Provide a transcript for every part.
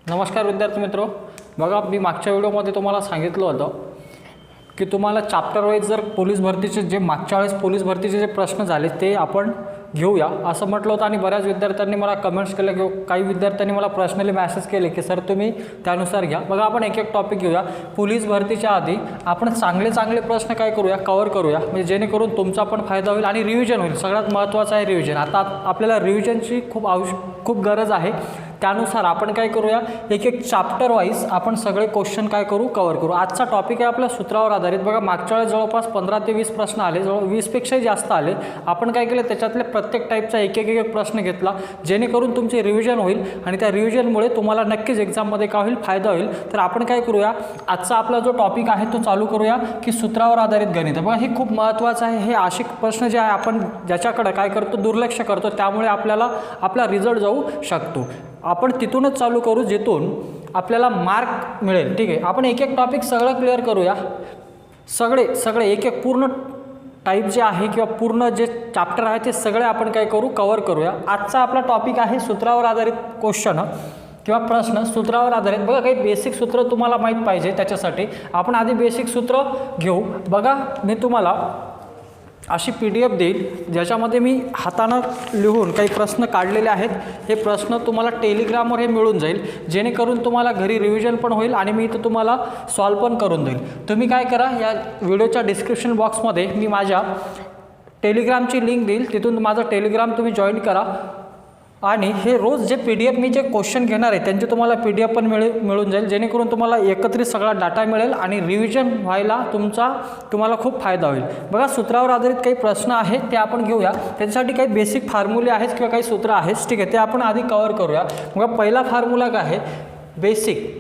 नमस्कार विद्यार्थी मित्रो, बघा मी मागच्या व्हिडिओमध्ये तुम्हाला सांगितलं होतं की तुम्हाला चॅप्टर वाईज जर पोलीस भरतीचे जे मागच्या वेळेस पोलीस भरतीचे जे प्रश्न झाले ते आपण घेऊया असं म्हटलं होतं आणि बऱ्याच विद्यार्थ्यांनी मला कमेंट्स केले किंवा काही विद्यार्थ्यांनी मला पर्सनली मेसेज केले की सर तुम्ही त्यानुसार घ्या. बघा आपण एक एक टॉपिक घेऊया. पोलीस भरतीच्या आधी आपण चांगले प्रश्न काय करूया, कव्हर करूया, म्हणजे जेणेकरून तुमचा पण फायदा होईल आणि रिव्हिजन होईल. सगळ्यात महत्त्वाचं आहे रिव्हिजन. आता आपल्याला रिव्हिजनची खूप गरज आहे. त्यानुसार आपण काय करूया, एक एक चॅप्टर वाईज आपण सगळे क्वेश्चन काय करू, कव्हर करू. आजचा टॉपिक आहे आपल्या सूत्रावर आधारित. बघा मागच्या वेळेस जवळपास 15 ते 20 प्रश्न आले, जवळ 20पेक्षाही जास्त आले. आपण काय केलं, त्याच्यातले प्रत्येक टाईपचा एक एक प्रश्न घेतला जेणेकरून तुमचे रिव्हिजन होईल आणि त्या रिव्हिजनमुळे तुम्हाला नक्कीच एक्झाममध्ये काय होईल, फायदा होईल. तर आपण काय करूया, आजचा आपला जो टॉपिक आहे तो चालू करूया की सूत्रावर आधारित गणित. बघा हे खूप महत्त्वाचं आहे. हे असे प्रश्न जे आहे आपण ज्याच्याकडे काय करतो, दुर्लक्ष करतो, त्यामुळे आपला रिझल्ट जाऊ शकतो. आपण तिथूनच चालू करू जिथून आपल्याला मार्क मिळेल. ठीक आहे, आपण एक एक टॉपिक सगळं क्लिअर करूया. सगळे एक एक पूर्ण टाईप जे आहे किंवा पूर्ण जे चॅप्टर आहे ते सगळे आपण काय करू, कव्हर करूया. आजचा आपला टॉपिक आहे सूत्रावर आधारित क्वेश्चन किंवा प्रश्न. सूत्रावर आधारित बघा काही बेसिक सूत्र तुम्हाला माहीत पाहिजे, त्याच्यासाठी आपण आधी बेसिक सूत्र घेऊ. बघा मी तुम्हाला अशी PDF देईल ज्याच्यामध्ये मी हातानं लिहून काही प्रश्न काढलेले आहेत. हे प्रश्न तुम्हाला टेलिग्रामवर हे मिळून जाईल जेणेकरून तुम्हाला घरी रिव्हिजन पण होईल आणि मी इथं तुम्हाला सॉल्व पण करून देईल. तुम्ही काय करा, या व्हिडिओच्या डिस्क्रिप्शन बॉक्समध्ये मी माझ्या टेलिग्रामची लिंक देईल, तिथून माझं टेलिग्राम तुम्ही जॉईन करा आणि हे रोज जे PDF मी जे क्वेश्चन घेणार आहे त्यांची तुम्हाला PDF पण मिळून जाईल जेणेकरून तुम्हाला एकत्रित सगळा डाटा मिळेल आणि रिव्हिजन व्हायला तुम्हाला खूप फायदा होईल. बघा सूत्रावर आधारित काही प्रश्न आहेत ते आपण घेऊया. त्याच्यासाठी काही बेसिक फॉर्म्युले आहेत किंवा काही सूत्र आहेत. ठीक आहे, ते आपण आधी कव्हर करूया. मग पहिला फॉर्म्युला काय आहे, बेसिक.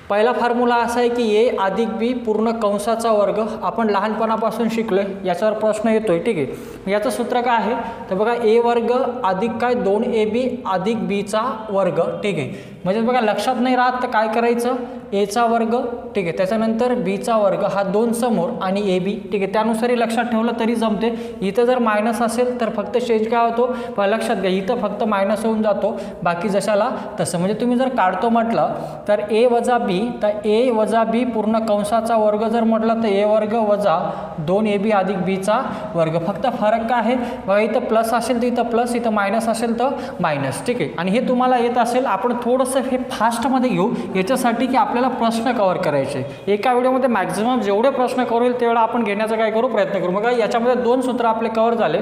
पहिला फॉर्म्युला असा आहे की A अधिक B पूर्ण कंसाचा वर्ग. आपण लहानपणापासून शिकलो आहे, याच्यावर प्रश्न येतो आहे. ठीक आहे, याचं सूत्र काय आहे तर बघा A वर्ग अधिक काय 2AB अधिक Bचा वर्ग. ठीक आहे, म्हणजे बघा लक्षात नाही राहत तर काय करायचं, Aचा वर्ग, ठीक आहे, त्याच्यानंतर Bचा वर्ग, हा 2 समोर आणि AB. ठीक आहे, त्यानुसारही लक्षात ठेवलं तरी जमते. इथं जर मायनस असेल तर फक्त चेंज काय होतो, पण लक्षात घ्या इथं फक्त मायनस होऊन जातो, बाकी जशाला तसं. म्हणजे तुम्ही जर काढतो म्हटलं तर A वजा B, तर A वजा B पूर्ण कंसाचा वर्ग जर म्हटलं तर A वर्ग वजा 2AB अधिक Bचा वर्ग. फक्त फरक काय आहे बघा, इथं प्लस असेल तर इथं प्लस, इथं मायनस असेल तर मायनस. ठीक आहे, आणि हे तुम्हाला येत असेल. आपण थोडंसं हे फास्टमध्ये घेऊ याच्यासाठी की आपल्याला प्रश्न कव्हर करायचे. एका व्हिडिओमध्ये मॅक्झिमम जेवढे प्रश्न कव्हर होईल तेवढा आपण घेण्याचा काय करू, प्रयत्न करू. बघा याच्यामध्ये 2 सूत्र आपले कव्हर झाले.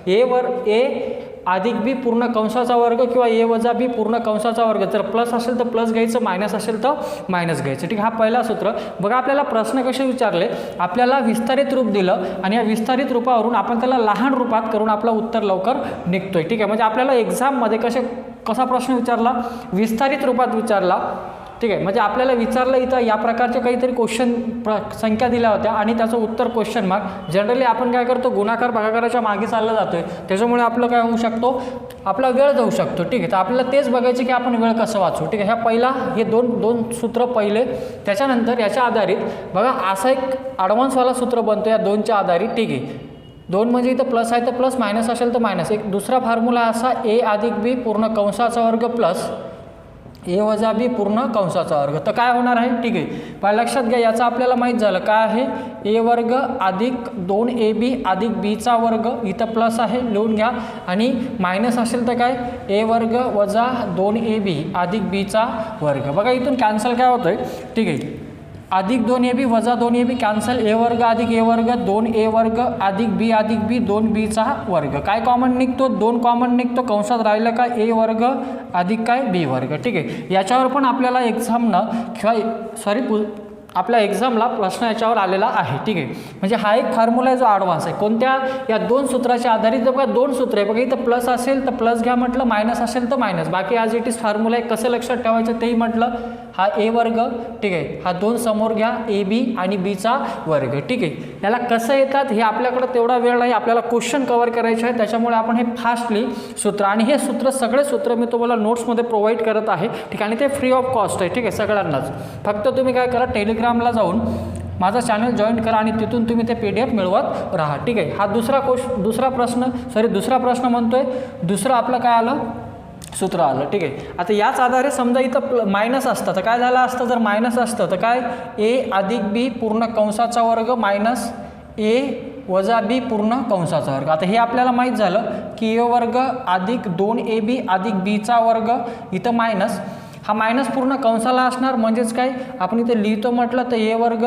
A अधिक B पूर्ण कंसाचा वर्ग किंवा A वजा B पूर्ण कंसाचा वर्ग. जर प्लस असेल तर प्लस घ्यायचं, मायनस असेल तर मायनस घ्यायचं. ठीक आहे, हा पहिला सूत्र. बघा आपल्याला प्रश्न कसे विचारले, आपल्याला विस्तारित रूप दिलं आणि या विस्तारित रूपावरून आपण त्याला लहान रूपात करून आपलं उत्तर लवकर निघतोय. ठीक आहे, म्हणजे आपल्याला एक्झाममध्ये कसा प्रश्न विचारला, विस्तारित रूपात विचारला. ठीक आहे, म्हणजे आपल्याला विचारलं इथं या प्रकारचे काहीतरी क्वेश्चन संख्या दिल्या होत्या आणि त्याचं उत्तर क्वेश्चन मार्क. जनरली आपण काय करतो, गुणाकार भागाकाराच्या मागे चाललं जातोय, त्याच्यामुळे आपलं काय होऊ शकतो, आपला वेळ जाऊ शकतो. ठीक आहे, तर आपल्याला तेच बघायचे की आपण वेळ कसं वाचू. ठीक आहे, ह्या पहिला हे दोन सूत्र पहिले. त्याच्यानंतर याच्या आधारित बघा असा एक ॲडव्हान्सवाला सूत्र बनतो या 2च्या आधारित. ठीक आहे, 2 म्हणजे इथं प्लस आहे तर प्लस, मायनस असेल तर मायनस. एक दुसरा फॉर्म्युला असा A अधिक B पूर्ण कंसाचा वर्ग प्लस A वजा B पूर्ण कंसाचा वर्ग. तर काय होणार आहे, ठीक आहे, पण लक्षात घ्या याचं आपल्याला माहीत झालं काय आहे, A वर्ग अधिक 2AB अधिक Bचा वर्ग. इथं प्लस आहे लिहून घ्या आणि मायनस असेल तर काय A वर्ग वजा 2AB अधिक Bचा वर्ग. बघा इथून कॅन्सल काय होतं आहे, ठीक आहे, अधिक 2AB वजा 2AB कॅन्सल, A वर्ग अधिक A वर्ग 2A वर्ग अधिक B 2Bचा वर्ग. काय कॉमन निघतो, 2 कॉमन निघतो, कंसात राहिलं का A वर्ग अधिक काय B वर्ग. ठीक आहे, याच्यावर पण आपल्याला एक्झामनं किंवा आपल्या एक्झामला प्रश्न याच्यावर आलेला आहे. ठीक आहे, म्हणजे हा एक फॉर्म्युला आहे जो ॲडव्हान्स आहे. कोणत्या, या 2 सूत्राच्या आधारित. बघा 2 सूत्र आहे, बघा इथं प्लस असेल तर प्लस घ्या म्हटलं, मायनस असेल तर मायनस, बाकी ॲज इट इज फॉर्म्युला आहे. कसं लक्षात ठेवायचं तेही म्हटलं. हा A वर्ग, ठीक आहे, हा 2 समोर घ्या AB आणि Bचा वर्ग. ठीक आहे, याला कसं येतात हे आपल्याकडं तेवढा वेळ नाही, आपल्याला क्वेश्चन कव्हर करायचे आहे, त्याच्यामुळे आपण हे फास्टली सूत्र, आणि हे सगळे सूत्र मी तुम्हाला नोट्समध्ये प्रोव्हाइड करत आहे. ठीक आहे, आणि ते फ्री ऑफ कॉस्ट आहे. ठीक आहे, सगळ्यांनाच. फक्त तुम्ही काय करा, टेलिग्रामला जाऊन माझा चॅनल जॉईन करा आणि तिथून तुम्ही ते PDF मिळवत राहा. ठीक आहे, हा दुसरा प्रश्न म्हणतोय. दुसरं आपलं काय आलं, सूत्र आलं, ठीक आहे. आता याच आधारे समजा इथं मायनस असतं तर काय झालं असतं, जर मायनस असतं तर काय ए अधिक बी पूर्ण कंसाचा वर्ग मायनस ए वजा बी पूर्ण कंसाचा वर्ग. आता हे आपल्याला माहीत झालं की ए वर्ग अधिक 2ab अधिक बीचा वर्ग, इथं मायनस, हा मायनस पूर्ण कंसाला असणार, म्हणजेच काय आपण इथे लिहितो म्हटलं तर ए वर्ग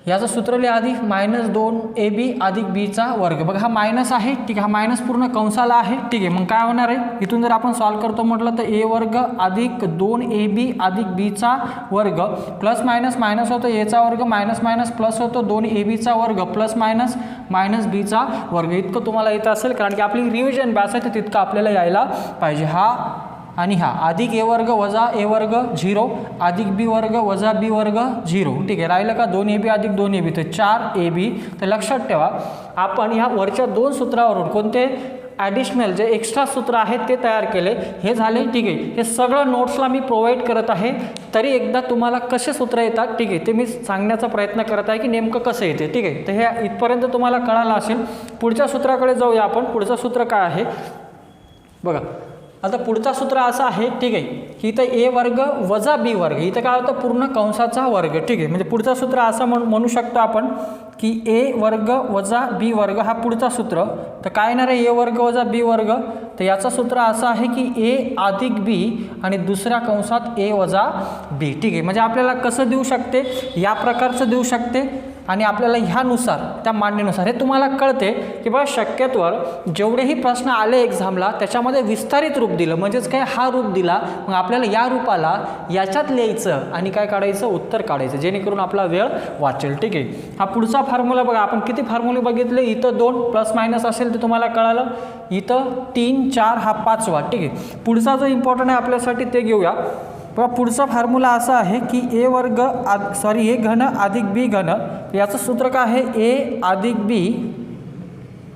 याचं सूत्र लिहा आधी मायनस 2ab अधिक बीचा वर्ग. बघा हा मायनस आहे, ठीक आहे, हा मायनस पूर्ण कंसाला आहे, ठीक आहे. मग काय होणार आहे, इथून जर आपण सॉल्व करतो म्हटलं तर ए वर्ग अधिक 2ab अधिक बीचा वर्ग प्लस मायनस मायनस होतो एचा वर्ग मायनस मायनस प्लस होतो 2abचा वर्ग प्लस मायनस मायनस बीचा वर्ग. इतकं तुम्हाला येत असेल, कारण की आपली रिव्हिजन बॅच आहे तितकं आपल्याला यायला पाहिजे. हा आणि हा अधिक ए वर्ग वजा ए वर्ग 0 अधिक बी वर्ग वजा बी वर्ग 0, ठीक आहे. राहिलं का 2ab अधिक 2ab तर 4ab. तर लक्षात ठेवा आपण ह्या वरच्या दोन सूत्रावरून कोणते ॲडिशनल जे एक्स्ट्रा सूत्र आहेत ते तयार केले, हे झाले, ठीक आहे. हे सगळं नोट्सला मी प्रोव्हाइड करत आहे, तरी एकदा तुम्हाला कसे सूत्र येतात, ठीक आहे, ते मी सांगण्याचा प्रयत्न करत आहे की नेमकं कसं येते, ठीक आहे. तर हे इथपर्यंत तुम्हाला कळालं असेल. पुढच्या सूत्राकडे जाऊया आपण. पुढचं सूत्र काय आहे बघा. आता पुढचा सूत्र असा आहे, ठीक आहे, की इथं ए वर्ग वजा बी वर्ग, इथं काय होतं पूर्ण कंसाचा वर्ग, ठीक आहे. म्हणजे पुढचा सूत्र असं म्हणू शकतो आपण की ए वर्ग वजा बी वर्ग हा पुढचा सूत्र. तर काय येणार आहे ए वर्ग वजा बी वर्ग, तर याचा सूत्र असं आहे की ए अधिक बी आणि दुसऱ्या कंसात ए वजा बी, ठीक आहे. म्हणजे आपल्याला कसं देऊ शकते, या प्रकारचं देऊ शकते आणि आपल्याला ह्यानुसार त्या मांडणीनुसार हे तुम्हाला कळते की बा शक्यतोवर जेवढेही प्रश्न आले एक्झामला त्याच्यामध्ये विस्तारित रूप दिलं, म्हणजेच काय हा रूप दिला, मग आपल्याला या रूपाला याच्यात लिहायचं आणि काय काढायचं उत्तर काढायचं, जेणेकरून आपला वेळ वाचेल, ठीक आहे. हा पुढचा फॉर्म्युला बघा, आपण किती फॉर्म्युले बघितले, इथं 2 प्लस मायनस असेल तर तुम्हाला कळालं, इथं 3 4 हा 5वा, ठीक आहे. पुढचा जो इम्पॉर्टंट आहे आपल्यासाठी ते घेऊया. बघा पुढचा फॉर्म्युला असा आहे की ए वर्ग ए घन अधिक बी घन, याचं सूत्र काय आहे ए अधिक बी,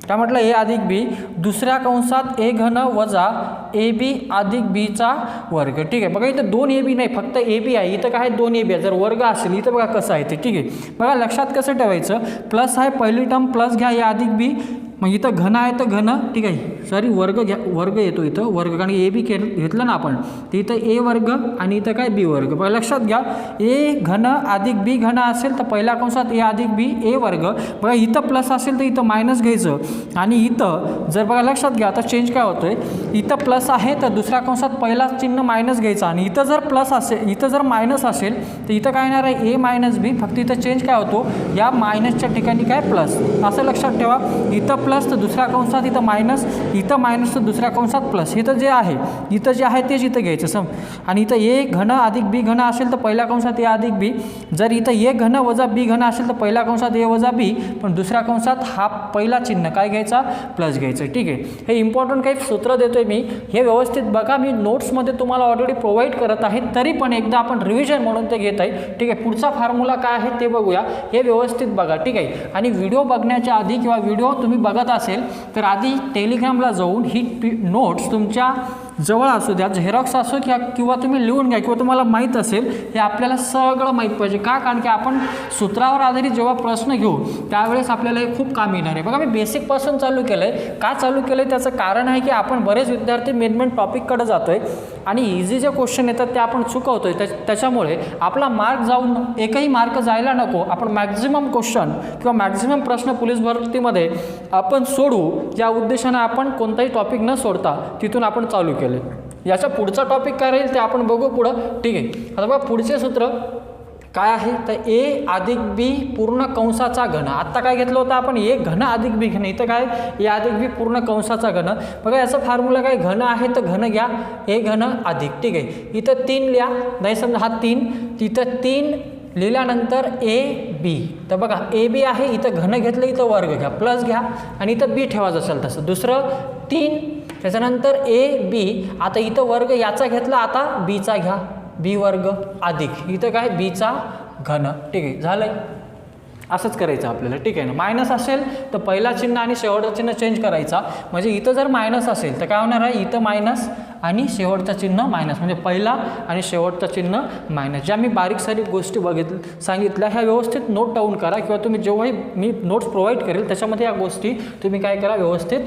काय म्हटलं ए अधिक बी दुसऱ्या कंसात ए घन वजा ए बी अधिक बीचा वर्ग, ठीक आहे. बघा इथं 2ab नाही, फक्त ए बी आहे, इथं काय आहे 2ab आहे. जर वर्ग असेल इथं बघा कसं आहे ते, ठीक आहे. बघा लक्षात कसं ठेवायचं, प्लस आहे पहिली टर्म प्लस घ्या ए अधिक बी, मग इथं घन आहे तर घन, ठीक आहे, वर्ग घ्या, वर्ग येतो इथं वर्ग, कारण ए बी घेतलं ना आपण, तर इथं ए वर्ग आणि इथं काय बी वर्ग. बघा लक्षात घ्या ए घन अधिक बी घन असेल तर पहिल्या कंसात ए अधिक बी ए वर्ग. बघा इथं प्लस असेल तर इथं मायनस घ्यायचं आणि इथं जर बघा लक्षात घ्या आता चेंज काय होतोय, इथं प्लस आहे तर दुसऱ्या कंसात पहिला चिन्ह मायनस घ्यायचं आणि इथं जर प्लस असेल इथं जर मायनस असेल तर इथं काय येणार आहे ए मायनस बी, फक्त इथं चेंज काय होतो या मायनसच्या ठिकाणी काय प्लस, असं लक्षात ठेवा. इथं प्लस तर दुसऱ्या कंसात इथं मायनस, इथं मायनस तर दुसऱ्या कंसात प्लस, इथं जे आहे तेच इथं घ्यायचं आणि इथं ए घन अधिक बी घन असेल तर पहिल्या कंसात ए अधिक बी, जर इथं ए घन वजा बी घन असेल तर पहिल्या कंसात ए वजा बी, पण दुसऱ्या कंसात हा पहिला चिन्ह काय घ्यायचा प्लस घ्यायचं, ठीक आहे. हे इम्पॉर्टंट काही सूत्र देतोय मी, हे व्यवस्थित बघा, मी नोट्समध्ये तुम्हाला ऑलरेडी प्रोव्हाइड करत आहे, तरी पण एकदा आपण रिव्हिजन म्हणून ते घेत आहे, ठीक आहे. पुढचा फॉर्म्युला काय आहे ते बघूया, हे व्यवस्थित बघा, ठीक आहे. आणि व्हिडिओ बघण्याच्या आधी किंवा व्हिडिओ तुम्ही बघत असेल तर आधी टेलिग्रामला जाऊन ही नोट्स तुमच्या जवळ असू द्या, झेरॉक्स असो किंवा तुम्ही लिहून घ्या, किंवा तुम्हाला माहीत असेल, हे आपल्याला सगळं माहीत पाहिजे. का, कारण की आपण सूत्रावर आधारित जेव्हा प्रश्न घेऊ त्यावेळेस आपल्याला हे खूप काम येणार आहे. बघा मी बेसिकपासून चालू केलं आहे, का चालू केलं आहे त्याचं कारण आहे की आपण बरेच विद्यार्थी मेन टॉपिककडे जातो आहे आणि इझी जे क्वेश्चन येतात ते आपण चुकवतो आहे, त्याच्यामुळे आपला मार्क जाऊन एकही मार्क जायला नको, आपण मॅक्झिमम क्वेश्चन किंवा मॅक्झिमम प्रश्न पोलीस भरतीमध्ये आपण सोडू, या उद्देशाने आपण कोणताही टॉपिक न सोडता तिथून आपण चालू केलं. याचा पुढचा टॉपिक काय राहील ते आपण बघू पुढं, ठीक आहे. आता बघा पुढचे सूत्र काय आहे तर ए अधिक बी पूर्ण कंसाचा घन. आत्ता काय घेतलं होतं आपण ए घन अधिक बी घन, इथं काय ए अधिक बी पूर्ण कंसाचा घन. बघा याचा फॉर्म्युला काय घन आहे तर घन घ्या ए घन अधिक, ठीक आहे. इथं 3 लिहा, नाही समजा हा 3, तिथं 3 लिहिल्यानंतर ए बी, तर बघा ए बी आहे, इथं घन घेतलं इथं वर्ग घ्या प्लस घ्या आणि इथं बी ठेवायचं असेल तसं. दुसरं 3 त्याच्यानंतर ए बी, आता इथं वर्ग याचा घेतला, आता बीचा घ्या बी वर्ग अधिक इथं काय बीचा घन, ठीक आहे. झालं आहे, असंच करायचं आपल्याला, ठीक आहे ना. मायनस असेल तर पहिला चिन्ह आणि शेवटचं चिन्ह चेंज करायचा, म्हणजे इथं जर मायनस असेल तर काय होणार आहे इथं मायनस आणि शेवटचं चिन्ह मायनस, म्हणजे पहिला आणि शेवटचं चिन्ह मायनस. ज्या मी बारीक सारीक गोष्टी सांगितल्या ह्या व्यवस्थित नोट डाऊन करा, किंवा तुम्ही जेव्हाही मी नोट्स प्रोव्हाइड करेल त्याच्यामध्ये या गोष्टी तुम्ही काय करा व्यवस्थित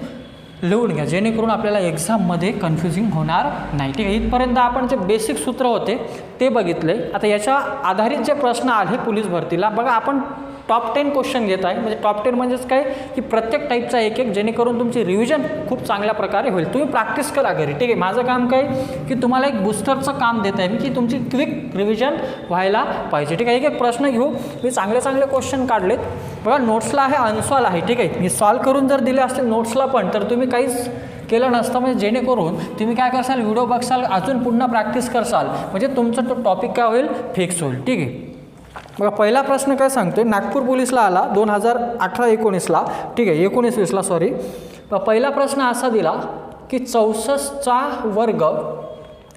लिहून घ्या, जेणेकरून आपल्याला एक्झाममध्ये कन्फ्युजिंग होणार नाही. ठीक आहे, इथपर्यंत आपण जे बेसिक सूत्र होते ते बघितले. आता याच्या आधारित जे प्रश्न आले पोलीस भरतीला बघा, आपण टॉप 10 क्वेश्चन घेत आहे. म्हणजे टॉप 10 म्हणजेच काय की प्रत्येक टाईपचा एक एक, जेणेकरून तुमची रिव्हिजन खूप चांगल्या प्रकारे होईल. तुम्ही प्रॅक्टिस करा घरी. ठीक आहे, माझं काम काय की तुम्हाला एक बूस्टरचं काम देत आहे मी, की तुमची क्विक रिव्हिजन व्हायला पाहिजे. ठीक आहे, एक एक प्रश्न घेऊ. मी चांगले चांगले क्वेश्चन काढलेत बघा. नोट्सला आहे, अनसॉल्व आहे. ठीक आहे, मी सॉल्व करून जर दिले असतील नोट्सला पण तर तुम्ही काहीच केलं नसतं. म्हणजे जेणेकरून तुम्ही काय करसाल, व्हिडिओ बघसाल, अजून पुन्हा प्रॅक्टिस करसाल, म्हणजे तुमचा तो टॉपिक काय होईल, फिक्स होईल. ठीक आहे, बघा पहिला प्रश्न काय सांगतोय, नागपूर पोलीसला आला 2018-19ला. ठीक आहे, 19-20ला सॉरी. पहिला प्रश्न असा दिला की 64चा वर्ग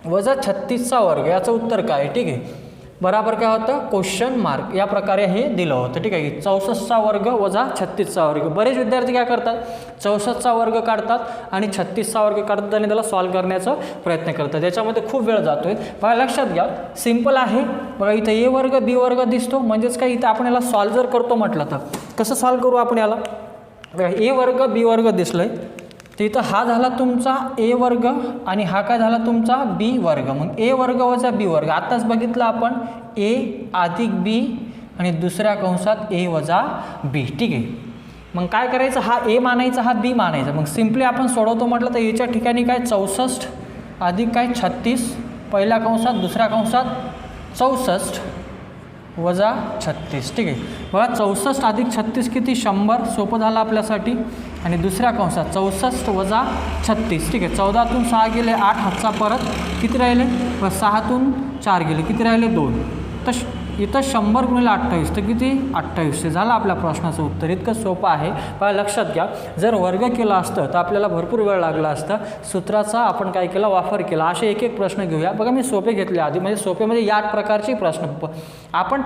वजा 36चा वर्ग याचं उत्तर काय. ठीक आहे, बराबर काय होतं, क्वेश्चन मार्क. या प्रकारे हे दिलं होतं. ठीक आहे, 64चा वर्ग वजा 36चा वर्ग. बरेच विद्यार्थी काय करतात, 64चा वर्ग काढतात आणि 36चा वर्ग काढतात आणि त्याला सॉल्व करण्याचा प्रयत्न करतात. याच्यामध्ये खूप वेळ जातोय. बघा लक्षात घ्या, सिम्पल आहे. बघा इथं ए वर्ग बी वर्ग दिसतो, म्हणजेच काय इथं आपण याला सॉल्व जर करतो म्हटलं तर कसं सॉल्व करू आपण याला. बघा ए वर्ग बी वर्ग दिसलंय, तर इथं हा झाला तुमचा ए वर्ग आणि हा काय झाला तुमचा बी वर्ग. मग ए वर्ग वजा बी वर्ग. आत्ताच बघितलं आपण, ए अधिक बी आणि दुसऱ्या कंसात ए वजा बी. ठीक आहे, मग काय करायचं, हा ए मानायचा, हा बी मानायचा. मग सिम्पली आपण सोडवतो म्हटलं तर याच्या ठिकाणी काय 64 अधिक काय 36, पहिल्या कंसात दुसऱ्या कंसात 64 वजा 36. ठीक आहे, बघा 64 अधिक 36 किती, 100. सोपं झालं आपल्यासाठी. आणि दुसऱ्या कंसात 64 वजा 36. ठीक आहे, 14तून 6 गेले 8, हातचा परत किती राहिले, 6तून 4 गेले किती राहिले 2. तर इथं 100 गुणिले 28 तर किती 28. झालं आपल्या प्रश्नाचं उत्तर. इतकं सोपं आहे. बघा लक्षात घ्या, जर वर्ग केला असतं तर आपल्याला भरपूर वेळ लागला असता. सूत्राचा आपण काय केला, वापर केला. असे एक एक प्रश्न घेऊया. बघा मी सोपे घेतले आधी, म्हणजे सोपे म्हणजे या प्रकारचे प्रश्न आपण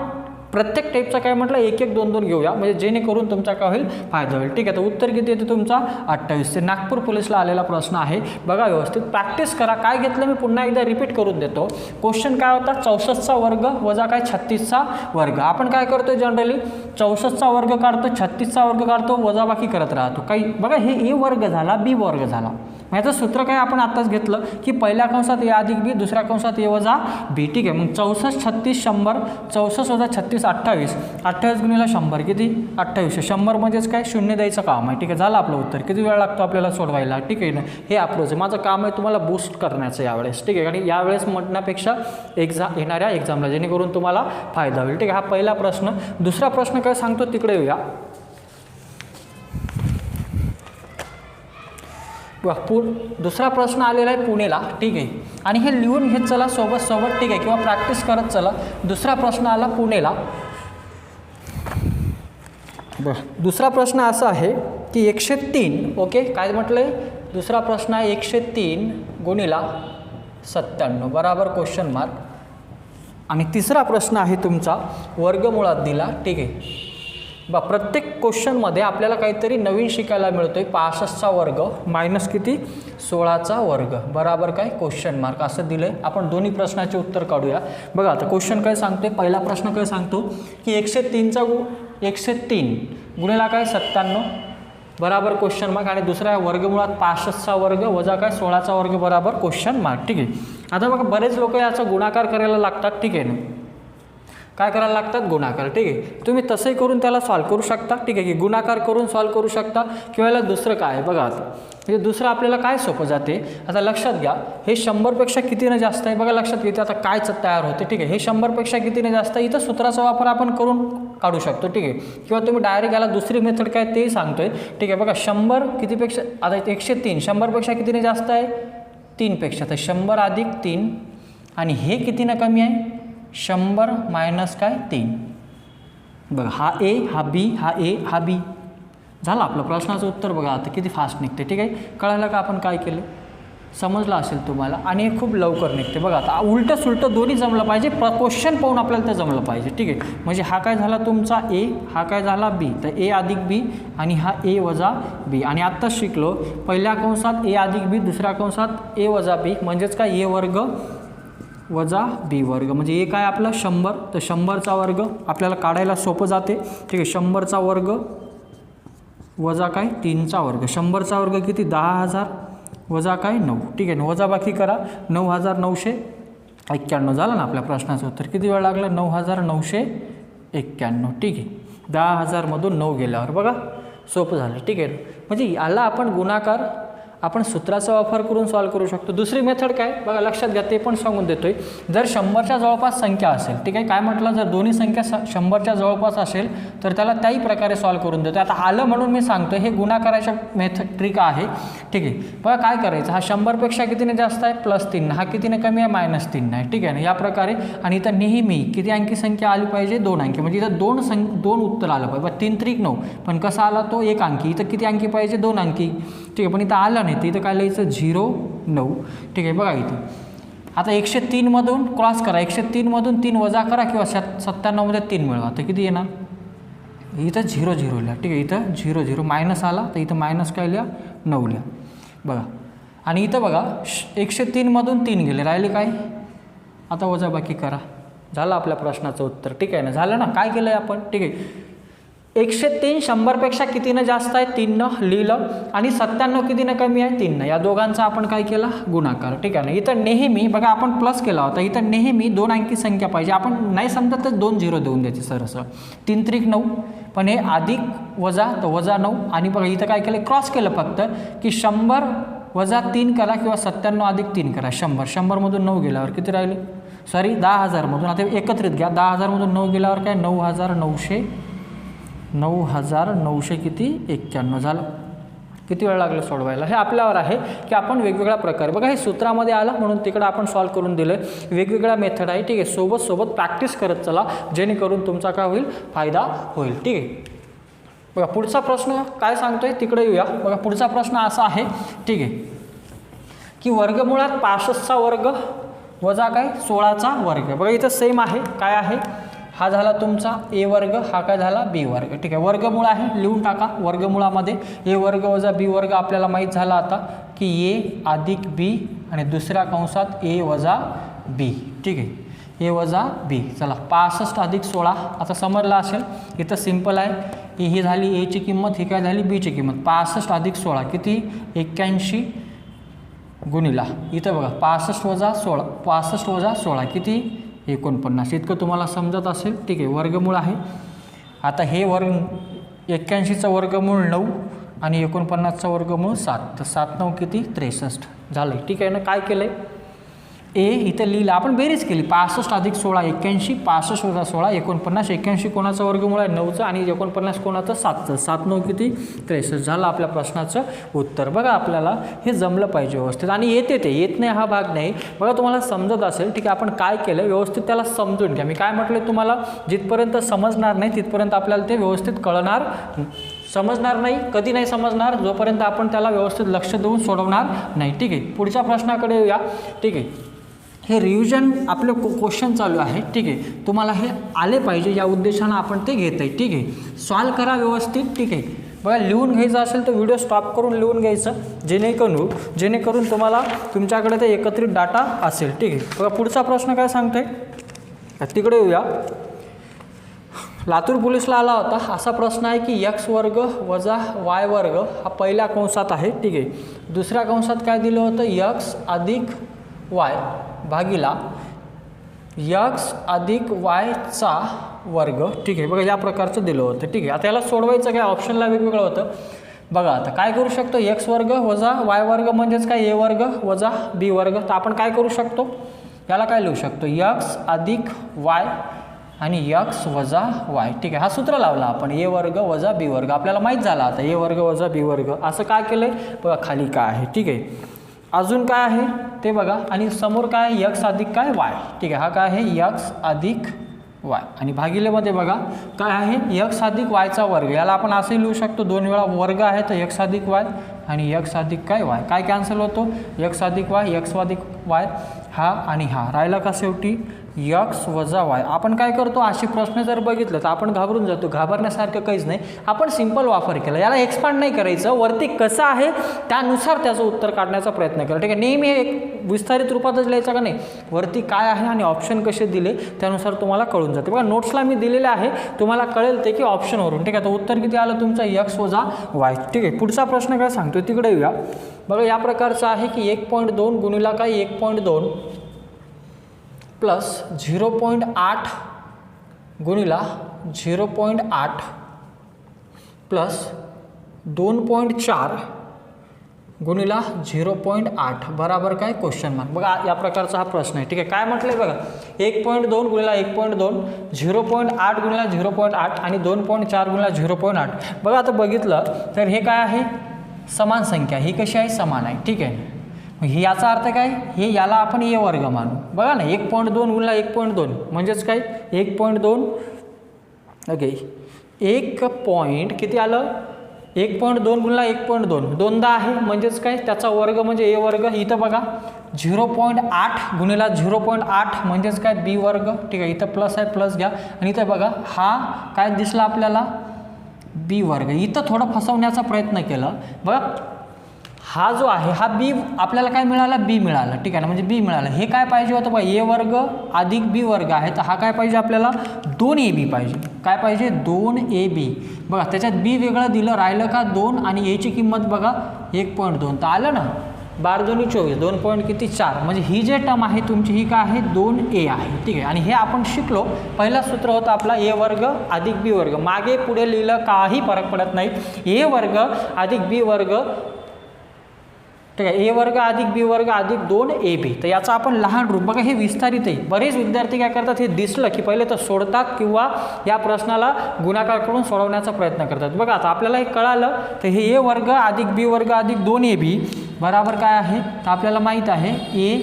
प्रत्येक टाईपचा काय म्हटलं, एक एक दोन दोन घेऊया, म्हणजे जेणेकरून तुमचा काय होईल, फायदा होईल. ठीक आहे, तर उत्तर किती येते तुमचा 28. ते नागपूर पोलीसला आलेला प्रश्न आहे. बघा व्यवस्थित प्रॅक्टिस करा. काय घेतलं मी पुन्हा एकदा रिपीट करून देतो. क्वेश्चन काय होता, 64चा वर्ग वजा काय 36चा वर्ग. आपण काय करतो जनरली, 64चा वर्ग काढतो, 36चा वर्ग काढतो, वजा बाकी करत राहतो. काही बघा हे ए वर्ग झाला, बी वर्ग झाला. याचं सूत्र काय आपण आत्ताच घेतलं की पहिल्या कंसात ए अधिक बी, दुसऱ्या कंसात ए वजा बी. ठीक आहे, मग 64 36 100, 64 वजा 36 28, 28 गुणिले 100 किती 28. 100 म्हणजेच काय शून्य द्यायचं काम आहे. ठीक आहे, झालं आपलं उत्तर. किती वेळ लागतो आपल्याला सोडवायला. ठीक आहे ना, हे अप्रोच आहे. माझं काम आहे तुम्हाला बूस्ट करण्याचं यावेळेस. ठीक आहे, आणि यावेळेस म्हणण्यापेक्षा येणाऱ्या एक्झामला, जेणेकरून तुम्हाला फायदा होईल. ठीक आहे, हा पहिला प्रश्न. दुसरा प्रश्न काय सांगतो तिकडे येऊया. दुसरा प्रश्न आलेला आहे पुणेला. ठीक आहे, आणि हे लिहून घेत चला सोबत सोबत. ठीक आहे, किंवा प्रॅक्टिस करत चला. दुसरा प्रश्न आला पुणेला. दुसरा प्रश्न असा आहे की 103. ओके, काय म्हटलं आहे, दुसरा प्रश्न आहे 103 गुणिला 97 बराबर क्वेश्चन मार्क. आणि तिसरा प्रश्न आहे तुमचा वर्गमुळात दिला. ठीक आहे, प्रत्येक क्वेश्चनमध्ये आपल्याला काहीतरी नवीन शिकायला मिळतोय. 65चा वर्ग मायनस किती 16चा वर्ग बराबर काय क्वेश्चन मार्क असं दिलं आहे. आपण दोन्ही प्रश्नाचे उत्तर काढूया. बघा आता क्वेश्चन काय सांगतोय, पहिला प्रश्न काय सांगतो की 103 गुणिला काय 97 बराबर क्वेश्चन मार्क. आणि दुसरा वर्गमुळात 65चा वर्ग वजा काय 16चा वर्ग बराबर क्वेश्चन मार्क. ठीक आहे, आता बघा बरेच लोक याचा गुणाकार करायला लागतात. ठीक आहे ना, काय करायला लागतात, गुणाकार. ठीक आहे, तुम्ही तसंही करून त्याला सॉल्व करू शकता. ठीक आहे, की गुणाकार करून सॉल्व करू शकता. किंवा याला दुसरं काय आहे बघा, आता म्हणजे दुसरं आपल्याला काय सोपं जाते. आता लक्षात घ्या, हे 100पेक्षा कितीनं जास्त आहे. बघा लक्षात घेते आता काय तयार होते. ठीक आहे, हे 100पेक्षा कितीने जास्त आहे. इथं सूत्राचा वापर आपण करून काढू शकतो. ठीक आहे, किंवा तुम्ही डायरेक्ट याला दुसरी मेथड काय तेही सांगतोय. ठीक आहे, बघा 100 कितीपेक्षा, आता 103 100पेक्षा कितीने जास्त आहे, 3पेक्षा. तर 100 अधिक 3 आणि हे कितीनं कमी आहे, 100 मायनस काय 3. बघा हा ए, हा बी, हा ए, हा बी. झालं आपलं प्रश्नाचं उत्तर. बघा आता किती फास्ट निघते. ठीक आहे, कळालं का आपण काय केलं, समजलं असेल तुम्हाला. आणि हे खूप लवकर निघते. बघा आता उलटं सुलटं दोन्ही जमलं पाहिजे. क्वेश्चन पाहून आपल्याला ते जमलं पाहिजे. ठीक आहे, म्हणजे हा काय झाला तुमचा ए, हा काय झाला बी. तर ए अधिक बी आणि हा ए वजा बी. आणि आत्ताच शिकलो पहिल्या कंसात ए अधिक बी, दुसऱ्या कंसात ए वजा बी, म्हणजेच काय ए वर्ग वजा बी वर्ग. म्हणजे ए काय आपलं 100, तर 100चा वर्ग आपल्याला काढायला सोपं जाते. ठीक आहे, 100चा वर्ग वजा काय 3चा वर्ग, 100चा वर्ग किती 10,000 वजा काय 9, ठीक आहे ना, वजाबाकी करा 9,991 झालं ना आपल्या प्रश्नाचं उत्तर. किती वेळ लागला 9,991, ठीक आहे. 10,000मधून 9 गेल्यावर बघा सोपं झालं, ठीक आहे. म्हणजे याला आपण गुणाकार आपण सूत्राचा वापर करून सॉल्व करू शकतो. दुसरी मेथड काय बघा लक्षात घ्या, ते पण सांगून देतोय. जर 100च्या जवळपास संख्या असेल, ठीक आहे, काय म्हटलं, जर दोन्ही संख्या 100च्या जवळपास असेल तर त्याला त्याही प्रकारे सॉल्व करून देतो. आता आलं म्हणून मी सांगतो, हे गुणाकाराच्या मेथड ट्रिक आहे, ठीक आहे. बघा काय करायचं, हा 100पेक्षा कितीने जास्त आहे +3, हा कितीने कमी आहे -3 आहे, ठीक आहे ना, या प्रकारे. आणि इथं नेहमी किती अंकी संख्या आली पाहिजे 2 अंकी, म्हणजे इथं दोन उत्तर आलं पाहिजे. 3 त्रिक 9, पण कसा आला तो 1 अंकी. इथं किती अंकी पाहिजे 2 अंकी, ठीक आहे, पण इथं आलं नाही, तर इथं काय लिहायचं 0 9, ठीक आहे. बघा इथं आता 103मधून क्रॉस करा, 103मधून 3 वजा करा किंवा 97मध्ये 3 मिळवा, तर किती येणार, इथं 0 0 लिहा, ठीक आहे. इथं 0 0 मायनस आला तर इथं मायनस काय लिहा 9 लिहा, बघा. आणि इथं बघा 103मधून 3 गेले, राहिले काय, आता वजाबाकी करा, झालं आपल्या प्रश्नाचं उत्तर, ठीक आहे ना. झालं ना, काय केलं आहे आपण, ठीक आहे. 103 100पेक्षा कितीनं जास्त आहे 3नं लिहिलं, आणि 97 कितीनं कमी आहे 3नं, या दोघांचा आपण काय केला गुणाकार, ठीक आहे ना. इथं नेहमी बघा आपण प्लस केला होता, इथं नेहमी 2 अंकी संख्या पाहिजे. आपण नाही समजत तर 2 0 देऊन द्यायची सरसं. 3 त्रिक 9, पण हे अधिक वजा तर वजा 9. आणि बघा इथं काय केलं, क्रॉस केलं फक्त, की 100 वजा 3 करा किंवा 97 अधिक 3 करा, 100. 100मधून 9 गेल्यावर किती राहिले, सॉरी 10,000मधून, आता एकत्रित घ्या, 10,000मधून 9 गेल्यावर काय 9,991 किती 91 झालं. किती वेळ लागला सोडवायला, हे आपल्यावर आहे की आपण वेगवेगळ्या प्रकारे, बघा हे सूत्रामध्ये आलं म्हणून तिकडं आपण सॉल्व करून दिलं. वेगवेगळ्या मेथड आहे, ठीक आहे. सोबत प्रॅक्टिस करत चला, जेणेकरून तुमचा काय होईल फायदा होईल, ठीक आहे. बघा पुढचा प्रश्न काय सांगतोय तिकडे येऊया. बघा पुढचा प्रश्न असा आहे, ठीक आहे, की वर्गमुळात 65चा वर्ग वजा काय 16चा वर्ग. बघा इथं सेम आहे, काय आहे, हा झाला तुमचा a वर्ग, हा काय झाला b वर्ग, ठीक आहे. वर्गमूळ आहे, लिहून टाका. वर्गमुळामध्ये a वर्ग वजा b वर्ग आपल्याला माहीत झाला आता की a अधिक b आणि दुसऱ्या कंसात a वजा b, ठीक आहे, a वजा b. चला 65 अधिक 16 आता समजला असेल. इथं सिंपल आहे, ही झाली a ची किंमत, ही काय झाली b ची किंमत. 65 अधिक 16 किती 81 गुणिला, इथं बघा 65 वजा 16 किती 49. इतकं तुम्हाला समजत असेल, ठीक आहे. वर्गमूळ आहे. आता हे 81चं वर्गमूळ 9 आणि 49चं वर्गमूळ 7, तर 7 9 किती 63 झालं, ठीक आहे ना. काय केलं आहे, ए इथं लिहिलं आपण, बेरीज केली. 65 अधिक 16 81, 65 वजा 16 49. 81 कोणाचं वर्गमूळ आहे 9चं, आणि 49 कोणाचं 7चं. 7 9 किती 63 झालं आपल्या प्रश्नाचं उत्तर. बघा आपल्याला हे जमलं पाहिजे व्यवस्थित, आणि येते ते येत नाही हा भाग नाही. बघा तुम्हाला समजत असेल, ठीक आहे. आपण काय केलं व्यवस्थित त्याला समजून घ्या. मी काय म्हटलं तुम्हाला, जिथपर्यंत समजणार नाही तिथपर्यंत आपल्याला ते व्यवस्थित समजणार नाही. कधी नाही समजणार, जोपर्यंत आपण त्याला व्यवस्थित लक्ष देऊन सोडवणार नाही, ठीक आहे. पुढच्या प्रश्नाकडे येऊया, ठीक आहे. हे रिव्हिजन आपलं क्वेश्चन चालू आहे, ठीक आहे. तुम्हाला हे आले पाहिजे या उद्देशानं आपण ते घेत आहे, ठीक आहे. सॉल्व करा व्यवस्थित, ठीक आहे. बघा लिहून घ्यायचं असेल तर व्हिडिओ स्टॉप करून लिहून घ्यायचं, जेणेकरून तुम्हाला तुमच्याकडे ते एकत्रित डाटा असेल, ठीक आहे. बघा पुढचा प्रश्न काय सांगते, तिकडे येऊया. लातूर पोलीसला आला होता असा प्रश्न आहे की x वर्ग वजा y वर्ग हा पहिल्या कंसात आहे, ठीक आहे. दुसऱ्या कंसात काय दिलं होतं, x अधिक y भागिला x अधिक yचा वर्ग, ठीक आहे. बघा या प्रकारचं दिलं होतं, ठीक आहे. आता याला सोडवायचं काय, ऑप्शनला वेगवेगळं होतं. बघा आता काय करू शकतो, x वर्ग वजा y वर्ग म्हणजेच काय a वर्ग वजा b वर्ग. तर आपण काय करू शकतो, याला काय लिहू शकतो, x अधिक y आणि x वजा y, ठीक आहे. हा सूत्र लावला आपण, a वर्ग वजा b वर्ग आपल्याला माहीत झाला. आता a वर्ग वजा b वर्ग असं काय केलं आहे बघा, खाली काय आहे, ठीक आहे. अजून काय आहे ते बघा, आणि समोर काय आहे x अधिक काय y, ठीक आहे. हा काय आहे x अधिक y, आणि भागिलेमध्ये बघा काय आहे x अधिक yचा वर्ग. याला आपण असंही लिहू शकतो, 2 वेळा वर्ग आहे तर x अधिक y आणि x अधिक काय y. काय कॅन्सल होतो, x अधिक y, x अधिक y हा आणि हा राहिला का शेवटी यक्स वजा वाय. आपण काय करतो, असे प्रश्न जर बघितलं तर आपण घाबरून जातो. घाबरण्यासारखं काहीच नाही. आपण सिंपल वापर केला, याला एक्सपांड नाही करायचं, वरती कसं आहे त्यानुसार त्याचं उत्तर काढण्याचा प्रयत्न केला. ठीक आहे, नेहमी एक विस्तारित रूपातच लिहायचं का नाही, वरती काय आहे आणि ऑप्शन कसे दिले त्यानुसार तुम्हाला कळून जाते. बघा नोट्सला मी दिलेले आहे, तुम्हाला कळेल ते की ऑप्शनवरून. ठीक आहे, तर उत्तर किती आलं तुमचं, यक्स वजा वाय. ठीक आहे, पुढचा प्रश्न काय सांगतो तिकडे येऊया. बघा या प्रकारचं आहे की 1.2 गुणिला काय 1.2 प्लस 0.8 गुणिला 0.8 प्लस 2.4 गुणिला 0.8 बराबर काय क्वेश्चन मार्क. बघा या प्रकारचा हा प्रश्न आहे. ठीक आहे, काय म्हटलं आहे बघा, 1.2 गुणिला 1.2, 0.8 गुणिला 0.8 आणि 2.4 गुणिला 0.8. बघा आता बघितलं तर हे काय आहे, समान संख्या. ही कशी आहे, समान आहे. ठीक आहे, ही याचा अर्थ काय, हे याला आपण ए वर्ग मानू. बघा ना 1.2 गुणिला 1.2 म्हणजेच काय 1.2. ओके, 1 पॉईंट किती आलं, 1.2 गुणिला 1.2 दोनदा आहे म्हणजेच काय त्याचा वर्ग म्हणजे ए वर्ग. इथं बघा 0.8 गुणिला 0.8 म्हणजेच काय बी वर्ग. ठीक आहे, इथं प्लस आहे, प्लस घ्या. आणि इथं बघा हा काय दिसला आपल्याला, बी वर्ग. इथं थोडं फसवण्याचा प्रयत्न केला. बघा हा जो आहे हा बी आपल्याला काय मिळाला, बी मिळाला. ठीक आहे ना, म्हणजे बी मिळालं. हे काय पाहिजे होतं बघा, ए वर्ग अधिक बी वर्ग आहे, तर हा काय पाहिजे आपल्याला 2ab पाहिजे. काय पाहिजे 2ab. बघा त्याच्यात बी वेगळं दिलं, राहिलं का 2 आणि एची किंमत बघा 1.2. तर आलं ना 12 2 24, 2 पॉईंट किती 4. म्हणजे ही जे टर्म आहे तुमची ही काय आहे 2a आहे. ठीक आहे, आणि हे आपण शिकलो, पहिला सूत्र होता आपला ए वर्ग अधिक बी वर्ग. मागे पुढे लिहिलं काही फरक पडत नाही, ए वर्ग अधिक बी वर्ग. ठीक आहे, ए वर्ग अधिक बी वर्ग अधिक 2ab. तर याचा आपण लहान रूप, बघा हे विस्तारित आहे. बरेच विद्यार्थी काय करतात, हे दिसलं की पहिले तर सोडतात किंवा या प्रश्नाला गुणाकार करून सोडवण्याचा प्रयत्न करतात. बघा आता आपल्याला हे कळालं, तर हे ए वर्ग अधिक बी वर्ग अधिक 2ab बराबर काय आहे, तर आपल्याला माहीत आहे ए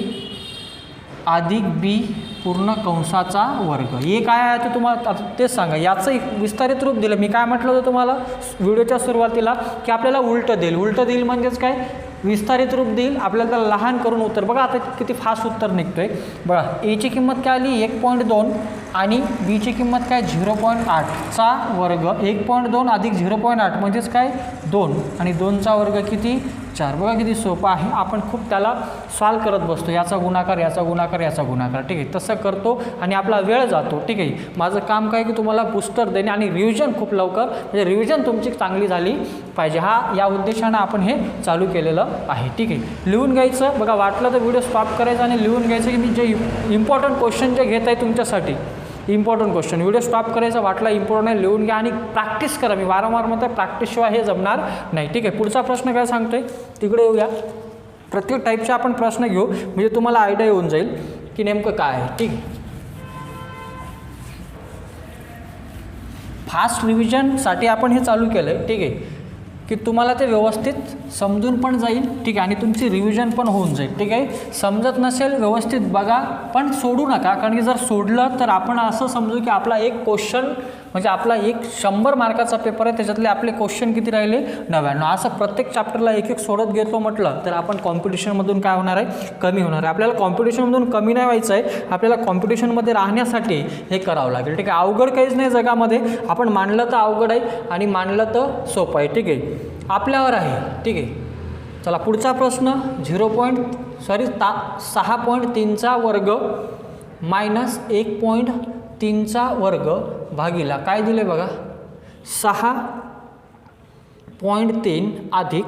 अधिक बी पूर्ण कंसाचा वर्ग. हे काय आहे ते तुम्हाला आता तेच सांगा. याचं एक विस्तारित रूप दिलं. मी काय म्हटलं होतं तुम्हाला व्हिडिओच्या सुरुवातीला की आपल्याला उलटं देईल. उलटं देईल म्हणजेच काय, विस्तारित रूप देईल, आपल्याला त्याला लहान करून उत्तर. बघा आता किती फास्ट उत्तर निघतोय. बघा एची किंमत काय आली 1.2 आणि बीची किंमत काय 0.8चा वर्ग. 1.2 अधिक 0.8 म्हणजेच काय 2 आणि 2चा वर्ग किती 4. बघा किती सोपं आहे. आपण खूप त्याला सॉल्व करत बसतो, याचा गुणाकार याचा गुणाकार याचा गुणाकार. ठीक आहे, तसं करतो आणि आपला वेळ जातो. ठीक आहे, माझं काम काय की तुम्हाला बूस्टर देणे आणि रिव्हिजन खूप लवकर, म्हणजे रिव्हिजन तुमची चांगली झाली पाहिजे, हा या उद्देशानं आपण हे चालू केलेलं आहे. ठीक आहे, लिहून घ्यायचं. बघा वाटलं तर व्हिडिओ स्टॉप करायचा आणि लिहून घ्यायचं की मी जे इम्पॉर्टंट क्वेश्चन जे घेत आहे तुमच्यासाठी, इम्पॉर्टंट क्वेश्चन, व्हिडिओ स्टॉप करायचा, वाटला इम्पॉर्टंट आहे लिहून घ्या आणि प्रॅक्टिस करा. मी वारंवार म्हणतो प्रॅक्टिसशिवाय हे जमणार नाही. ठीक आहे, पुढचा प्रश्न काय सांगतोय तिकडे येऊया. प्रत्येक टाईपचे आपण प्रश्न घेऊ म्हणजे तुम्हाला आयडिया येऊन जाईल की नेमकं काय आहे. ठीक आहे, फास्ट रिव्हिजनसाठी आपण हे चालू केलं आहे. ठीक आहे, की तुम्हाला ते व्यवस्थित समजून पण जाईल. ठीक आहे, आणि तुमची रिव्हिजन पण होऊन जाईल. ठीक आहे, समजत नसेल व्यवस्थित बघा, पण सोडू नका. कारण की जर सोडलं तर आपण असं समजू की आपला एक क्वेश्चन म्हणजे आपला 100 मार्काचा पेपर आहे, त्याच्यातले आपले क्वेश्चन किती राहिले 99. असं प्रत्येक चॅप्टरला एक एक सोडत घेतो म्हटलं तर आपण कॉम्पिटिशनमधून काय होणार आहे, कमी होणार आहे. आपल्याला कॉम्पिटिशनमधून कमी नाही व्हायचं आहे, आपल्याला कॉम्पिटिशनमध्ये राहण्यासाठी हे करावं लागेल. ठीक आहे, अवघड काहीच नाही जगामध्ये. आपण मानलं तर अवघड आहे आणि मानलं तर सोपं आहे. ठीक आहे, आपल्यावर आहे. ठीक आहे, चला पुढचा प्रश्न 6.3चा वर्ग मायनस 1.3चा वर्ग भागिला काय दिले बघा 6.3 अधिक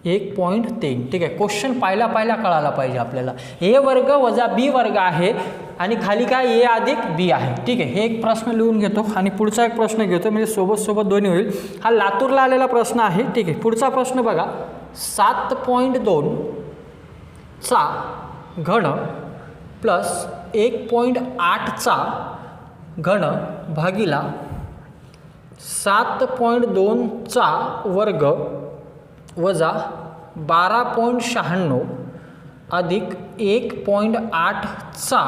1.3. ठीक आहे, क्वेश्चन पाहिला कळायला पाहिजे आपल्याला. ए वर्ग वजा बी वर्ग आहे आणि खाली काय ए अधिक बी आहे. ठीक आहे, हे एक प्रश्न लिहून घेतो आणि पुढचा एक प्रश्न घेतो म्हणजे सोबत दोन्ही होईल. हा लातूरला आलेला प्रश्न आहे. ठीक आहे, पुढचा प्रश्न बघा 7.2चा घन प्लस 1.8चा घन भागिला 7.2चा वर्ग वजा 12.96 अधिक 1.8चा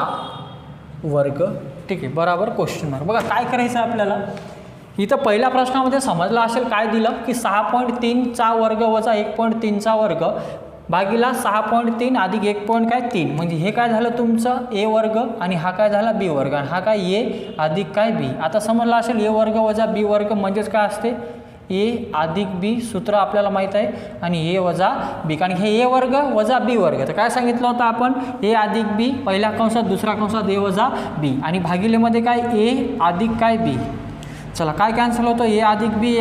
वर्ग. ठीक आहे, बराबर क्वेश्चन मार्क. बघा काय करायचं आहे आपल्याला. इथं पहिल्या प्रश्नामध्ये समजलं असेल काय दिलं की 6.3चा वर्ग वजा 1.3चा वर्ग भागिला 6.3 अधिक 1.3 म्हणजे हे काय झालं तुमचं ए वर्ग आणि हा काय झाला बी वर्ग आणि हा काय ए अधिक काय बी. आता समजलं असेल ए वर्ग वजा बी वर्ग म्हणजेच काय असते ए अधिक बी, सूत्र आपल्याला माहीत आहे, आणि ए वजा बी, कारण हे ए वर्ग वजा बी वर्ग. तर काय सांगितलं होतं आपण ए अधिक बी पहिल्या कंसात दुसऱ्या कंसात ए वजा बी आणि भागिलेमध्ये काय ए अधिक काय बी. चला काय कॅन्सल होतं ए अधिक बी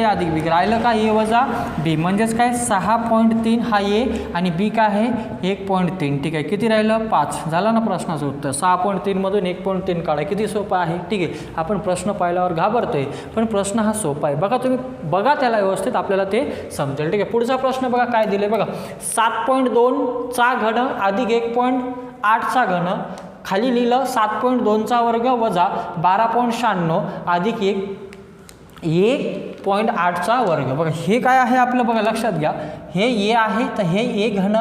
राहिलं काय ए वजा बी म्हणजेच काय 6.3 हा ए आणि बी काय आहे 1.3. ठीक आहे, किती राहिलं 5. झालं ना प्रश्नाचं उत्तर. 6.3 मधून 1.3 काढा. किती सोपं आहे. ठीक आहे, आपण प्रश्न पाहिल्यावर घाबरतोय पण प्रश्न हा सोपा आहे. बघा तुम्ही बघा त्याला व्यवस्थित आपल्याला ते समजेल. ठीक आहे, पुढचा प्रश्न बघा काय दिले बघा 7.2 चा घन अधिक 1.8 चा घन. खाली लिहिलं 7.2 चा वर्ग वजा 12.96 अधिक 1.8 चा वर्ग. बघा हे काय आहे आपलं बघा लक्षात घ्या. हे ए आहे तर हे ए घन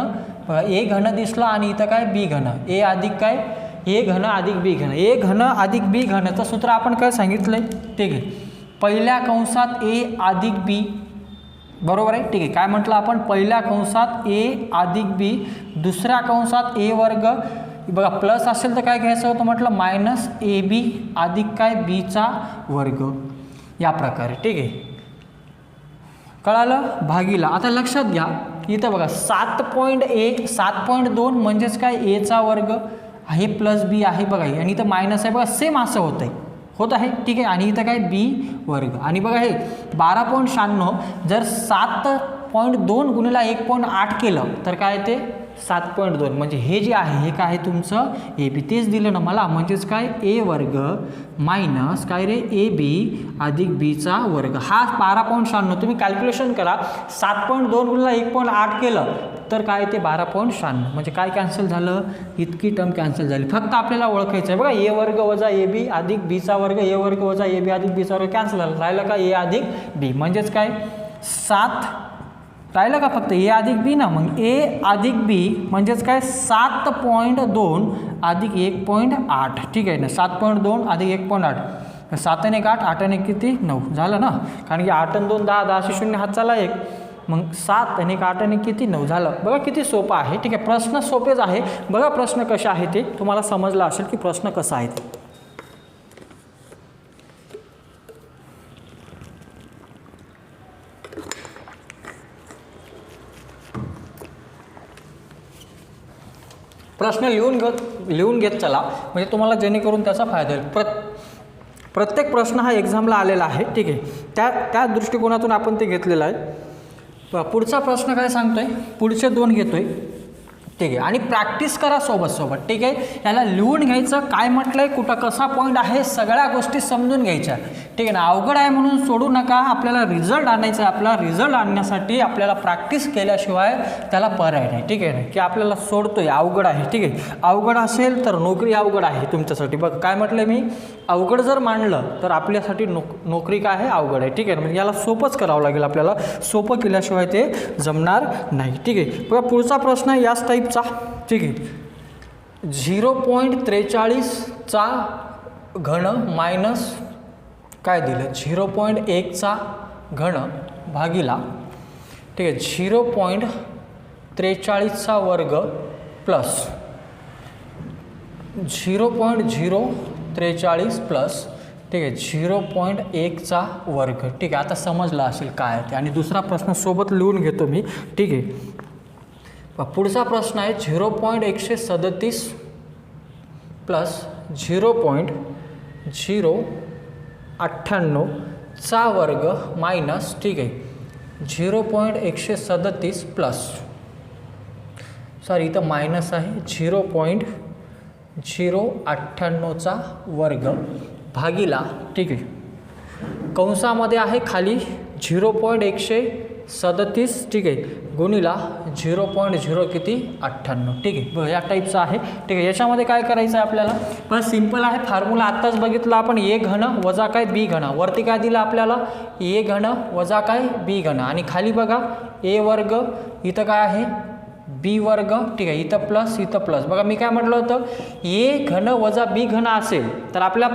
बघा ए घन दिसलं आणि इथं काय बी घन. ए अधिक काय ए घन अधिक बी घन. ए घन अधिक बी घनचं सूत्र आपण काय सांगितलंय. ठीक आहे, पहिल्या कंसात ए अधिक बी बरोबर आहे. ठीक आहे, काय म्हटलं आपण पहिल्या कंसात ए अधिक बी दुसऱ्या कंसात ए वर्ग. बघा प्लस असेल तर काय घ्यायचं होतं म्हटलं मायनस ए बी अधिक काय बीचा वर्ग या प्रकारे. ठीक आहे, कळालं. भागिला आता लक्षात घ्या इथं बघा 7.2 म्हणजेच काय एचा वर्ग हे प्लस बी आहे बघा आणि इथं मायनस आहे बघा सेम असं होत आहे. ठीक आहे, आणि इथं काय बी वर्ग आणि बघा हे 12.96 जर 7.2 गुणिला 1.8 केलं तर काय ते 7.2 म्हणजे हे जे आहे हे काय आहे तुमचं ए बी. तेच दिलं ना मला म्हणजेच काय ए वर्ग मायनस काय रे ए बी अधिक बीचा वर्ग. हा 12.96 तुम्ही कॅल्क्युलेशन करा. 7.2 गुणिला 1.8 केलं तर काय ते 12.96 म्हणजे काय कॅन्सल झालं इतकी टर्म कॅन्सल झाली. फक्त आपल्याला ओळखायचं आहे बघा ए वर्ग वजा ए बी अधिक बीचा वर्ग. ए वर्ग वजा ए बी अधिक बीचा वर्ग कॅन्सल झालं. राहिलं का ए अधिक बी म्हणजेच काय 7 राहिलं का फक्त ए अधिक बी ना. मग ए अधिक बी म्हणजेच काय 7.2 अधिक 1.8. ठीक आहे ना 7.2 अधिक 1.8 7 आणि 1 8 8 आणि 1 किती 9 झालं ना. कारण की 8 आणि 2 10 10 0 हात चाला 1 मग 7 आणि 1 8 आणि किती 9 झालं. बघा किती सोपं आहे. ठीक आहे, प्रश्न सोपेच आहे. बघा प्रश्न कसे आहे ते तुम्हाला समजलं असेल की प्रश्न कसा आहे ते. प्रश्न लिहून घेत चला म्हणजे तुम्हाला जेणेकरून त्याचा फायदा होईल. प्रत्येक प्रश्न हा एक्झामला आलेला आहे. ठीक आहे, त्या दृष्टिकोनातून आपण ते घेतलेलं आहे. पुढचा प्रश्न काय सांगतोय पुढचे 2 घेतोय. ठीक आहे, आणि प्रॅक्टिस करा सोबत. ठीक आहे, याला लिहून घ्यायचं काय म्हटलंय कुठं कसा पॉईंट आहे सगळ्या गोष्टी समजून घ्यायच्या. ठीक आहे ना, अवघड आहे म्हणून सोडू नका. आपल्याला रिझल्ट आणायचा आहे. आपला रिझल्ट आणण्यासाठी आपल्याला प्रॅक्टिस केल्याशिवाय त्याला पर्याय नाही. ठीक आहे ना, की आपल्याला सोडतोय अवघड आहे. ठीक आहे, अवघड असेल तर नोकरी अवघड आहे तुमच्यासाठी. बघ काय म्हटलं मी अवघड जर मानलं तर आपल्यासाठी नोकरी काय आहे अवघड आहे. ठीक आहे, म्हणजे याला सोपंच करावं लागेल. आपल्याला सोपं केल्याशिवाय ते जमणार नाही. ठीक आहे, बघा पुढचा प्रश्न आहे याच टाईपचा. ठीक आहे, 0.43 चा घन मायनस काय दिलं 0.1 चा घन भागिला. ठीक आहे, 0.43 चा वर्ग प्लस 0.043 प्लस ठीक आहे 0.1 चा वर्ग. ठीक आहे, आता समजलं असेल काय आहे ते. आणि दुसरा प्रश्न सोबत लिहून घेतो मी. ठीक आहे, पुढचा प्रश्न आहे 0.137 प्लस 0.098 चा वर्ग मायनस. ठीक आहे 0.137 प्लस सॉरी इथं मायनस आहे 0.098 चा वर्ग भागिला. ठीक आहे, कंसामध्ये आहे खाली 0.137 ठीक आहे गुणिला 0.0 किती 98. ठीक आहे, बघा या टाईपचं आहे. ठीक आहे, याच्यामध्ये काय करायचं आहे आपल्याला बस सिंपल आहे. फॉर्म्युला आत्ताच बघितला आपण ए घन वजा काय बी घन. वरती काय दिलं आपल्याला ए घन वजा काय बी घन आणि खाली बघा ए वर्ग इथं काय आहे बी वर्ग. ठीक आहे, इथं प्लस इथं प्लस. बघा मी काय म्हटलं होतं ए घन वजा बी घन असेल तर आपल्या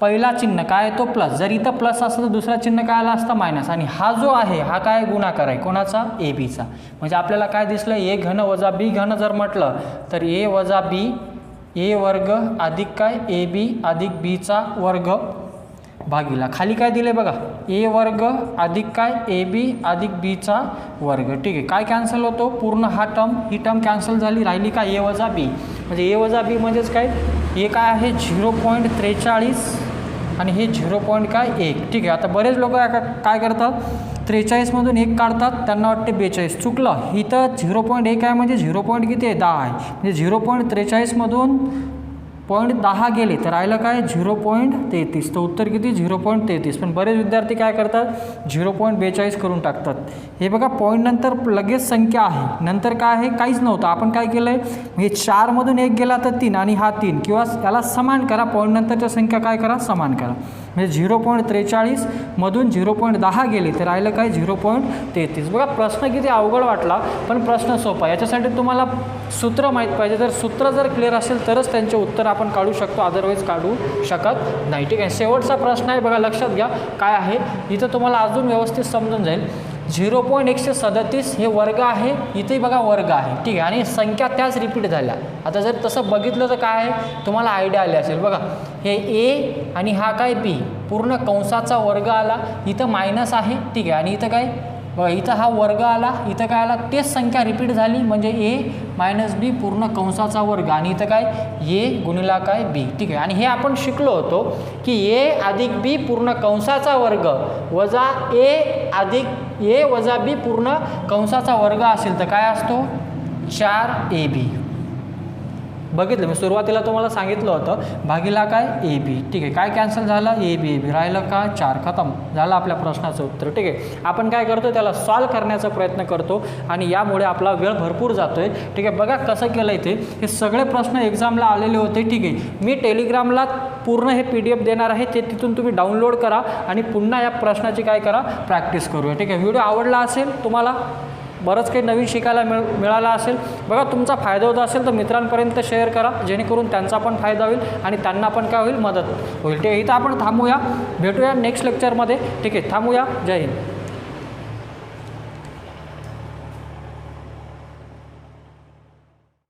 पहिला चिन्ह काय आहे तो प्लस, जर इथं प्लस असतं तर दुसरा चिन्ह काय आला असता मायनस, आणि हा जो आहे हा काय गुणाकार आहे कोणाचा, ए बीचा. म्हणजे आपल्याला काय दिसलं, ए घन वजा बी घन जर म्हटलं तर ए वजा बी ए वर्ग अधिक काय ए बी अधिक बीचा वर्ग भागीला खाली काय दिले बघा, ए वर्ग अधिक काय ए बी अधिक बीचा वर्ग. ठीक आहे, काय कॅन्सल होतो, पूर्ण हा टर्म ही टर्म कॅन्सल झाली, राहिली काय ए वजा बी. म्हणजे ए वजा बी म्हणजेच काय, हे काय आहे 0.43 आणि हे 0.1. ठीक आहे, आता बरेच लोक काय करतात 43मधून 1 काढतात, त्यांना वाटते 42, चुकलं. इथं 0.1 आहे म्हणजे 0. किती आहे 10 आहे, म्हणजे 0.43मधून 0.10 गेले तर राहिलं काय 0.33. तर उत्तर किती 0.33. पण बरेच विद्यार्थी काय करतात 0.42 करून टाकतात. हे बघा पॉईंट नंतर लगेच संख्या आहे, नंतर काय आहे काहीच नव्हतं. आपण काय केलं आहे, म्हणजे 4मधून 1 गेला तर 3 आणि हा 3, किंवा याला समान करा, पॉईंट नंतरच्या संख्या काय करा समान करा. म्हणजे 0.43मधून 0.10 गेले तर राहिलं काय 0.33. बघा प्रश्न किती अवघड वाटला पण प्रश्न सोपा. याच्यासाठी तुम्हाला सूत्र माहीत पाहिजे, जर सूत्र जर क्लिअर असेल तरच त्यांचे उत्तर आपण काढू शकतो, अदरवाईज काढू शकत नाही. ठीक आहे, शेवटचा प्रश्न आहे बघा, लक्षात घ्या काय आहे, इथं तुम्हाला अजून व्यवस्थित समजून जाईल. 0.137 हे वर्ग आहे, इथे बघा वर्ग आहे. ठीक आहे, आणि संख्या त्याच रिपीट झाल्या. आता जर तसं बघितलं तर काय आहे तुम्हाला आयडिया आली असेल. बघा हे ए आणि हा काय बी पूर्ण कंसाचा वर्ग आला, इथं मायनस आहे. ठीक आहे, आणि इथं काय बघा इथं हा वर्ग आला, इथं काय आला तेच संख्या रिपीट झाली, म्हणजे ए मायनस बी पूर्ण कंसाचा वर्ग, आणि इथं काय ए गुणिला काय बी. ठीक आहे, आणि हे आपण शिकलो होतो की ए अधिक बी पूर्ण कंसाचा वर्ग वजा ए अधिक ए वजा बी पूर्ण कंसाचा वर्ग असेल तर काय असतो 4ab. बघितलं मी सुरुवातीला तुम्हाला सांगितलं होतं भागीला काय ए बी. ठीक आहे, काय कॅन्सल झालं ए बी राहिलं का 4, खतम झालं आपल्या प्रश्नाचं उत्तर. ठीक आहे, आपण काय करतो त्याला सॉल्व करण्याचा प्रयत्न करतो आणि यामुळे आपला वेळ भरपूर जातो आहे. ठीक आहे, बघा कसं केलं इथे, हे सगळे प्रश्न एक्झामला आलेले होते. ठीक आहे, मी टेलिग्रामला पूर्ण हे PDF देणार आहे, ते तिथून तुम्ही डाउनलोड करा आणि पुन्हा या प्रश्नाची काय करा प्रॅक्टिस करूया. ठीक आहे, व्हिडिओ आवडला असेल, तुम्हाला बरंच काही नवीन शिकायला मिळालं असेल, बघा तुमचा फायदा होत असेल तर मित्रांपर्यंत शेअर करा, जेणेकरून त्यांचा पण फायदा होईल आणि त्यांना पण काय होईल मदत होईल. ठीक आहे, इथं आपण थांबूया, भेटूया नेक्स्ट लेक्चरमध्ये. ठीक आहे, थांबूया. जय हिंद.